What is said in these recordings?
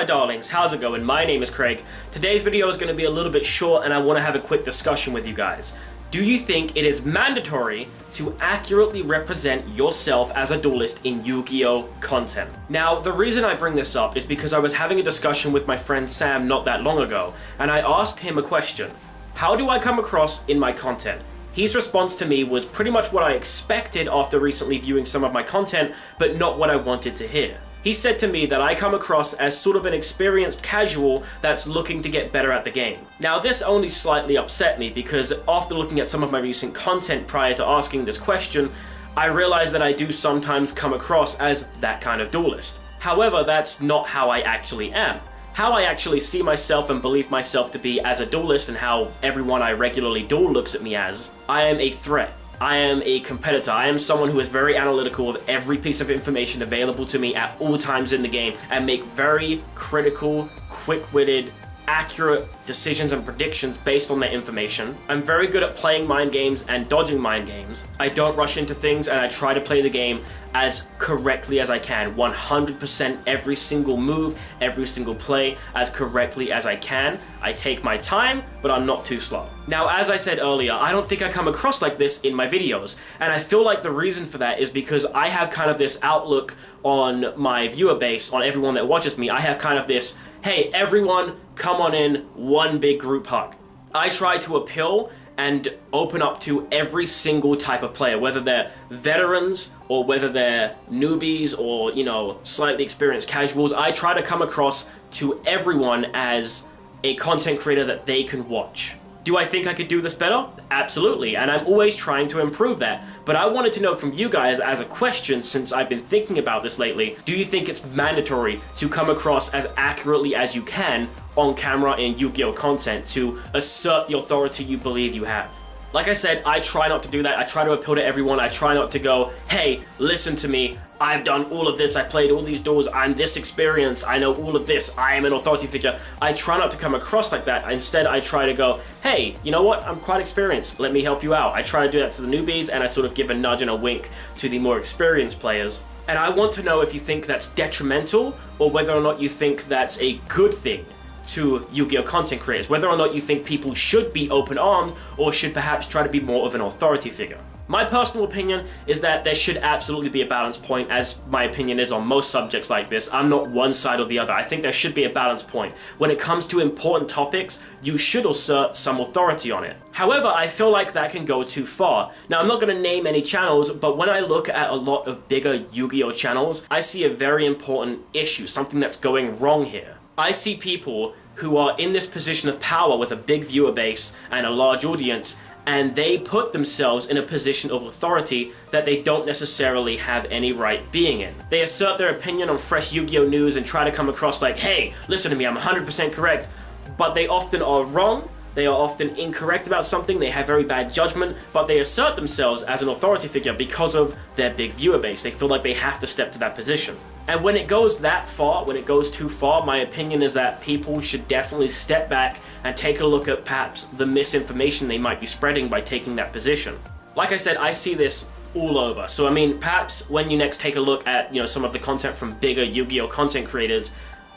my darlings, how's it going? My name is Craig. Today's video is going to be a little bit short and I want to have a quick discussion with you guys. Do you think it is mandatory to accurately represent yourself as a duelist in Yu-Gi-Oh! Content? Now, the reason I bring this up is because I was having a discussion with my friend Sam not that long ago, and I asked him a question. How do I come across in my content? His response to me was pretty much what I expected after recently viewing some of my content, but not what I wanted to hear. He said to me that I come across as sort of an experienced casual that's looking to get better at the game. Now, this only slightly upset me because after looking at some of my recent content prior to asking this question, I realized that I do sometimes come across as that kind of duelist. However, that's not how I actually am. How I actually see myself and believe myself to be as a duelist and how everyone I regularly duel looks at me as, I am a threat. I am a competitor. I am someone who is very analytical of every piece of information available to me at all times in the game and make very critical, quick-witted, accurate decisions and predictions based on that information. I'm very good at playing mind games and dodging mind games. I don't rush into things and I try to play the game as correctly as I can. 100% every single move, every single play as correctly as I can. I take my time, but I'm not too slow. Now, as I said earlier, I don't think I come across like this in my videos, and I feel like the reason for that is because I have kind of this outlook on my viewer base, on everyone that watches me. I have kind of this, hey, everyone, come on in, one big group hug. I try to appeal and open up to every single type of player, whether they're veterans or whether they're newbies or, you know, slightly experienced casuals. I try to come across to everyone as a content creator that they can watch. Do I think I could do this better? Absolutely, and I'm always trying to improve that. But I wanted to know from you guys as a question, since I've been thinking about this lately, do you think it's mandatory to come across as accurately as you can on camera in Yu-Gi-Oh! Content to assert the authority you believe you have? Like I said, I try not to do that. I try to appeal to everyone. I try not to go, hey, listen to me. I've done all of this. I played all these duels. I'm this experienced. I know all of this. I am an authority figure. I try not to come across like that. Instead, I try to go, hey, you know what? I'm quite experienced. Let me help you out. I try to do that to the newbies, and I sort of give a nudge and a wink to the more experienced players. And I want to know if you think that's detrimental or whether or not you think that's a good thing to Yu-Gi-Oh! Content creators, whether or not you think people should be open-armed or should perhaps try to be more of an authority figure. My personal opinion is that there should absolutely be a balance point, as my opinion is on most subjects like this. I'm not one side or the other. I think there should be a balance point. When it comes to important topics, you should assert some authority on it. However, I feel like that can go too far. Now, I'm not going to name any channels, but when I look at a lot of bigger Yu-Gi-Oh! Channels, I see a very important issue, something that's going wrong here. I see people who are in this position of power with a big viewer base and a large audience, and they put themselves in a position of authority that they don't necessarily have any right being in. They assert their opinion on fresh Yu-Gi-Oh! News and try to come across like, hey, listen to me, I'm 100% correct, but they often are wrong. They are often incorrect about something, they have very bad judgment, but they assert themselves as an authority figure because of their big viewer base. They feel like they have to step to that position. And when it goes that far, when it goes too far, my opinion is that people should definitely step back and take a look at perhaps the misinformation they might be spreading by taking that position. Like I said, I see this all over. So I mean, perhaps when you next take a look at, you know, some of the content from bigger Yu-Gi-Oh! Content creators,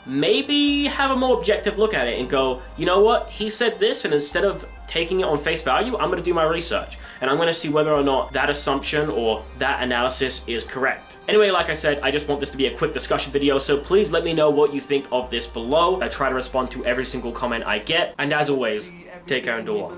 maybe have a more objective look at it and go, you know what, he said this, and instead of taking it on face value, I'm going to do my research and I'm going to see whether or not that assumption or that analysis is correct. Anyway, like I said, I just want this to be a quick discussion video, so please let me know what you think of this below. I try to respond to every single comment I get, and as always, take care and do well.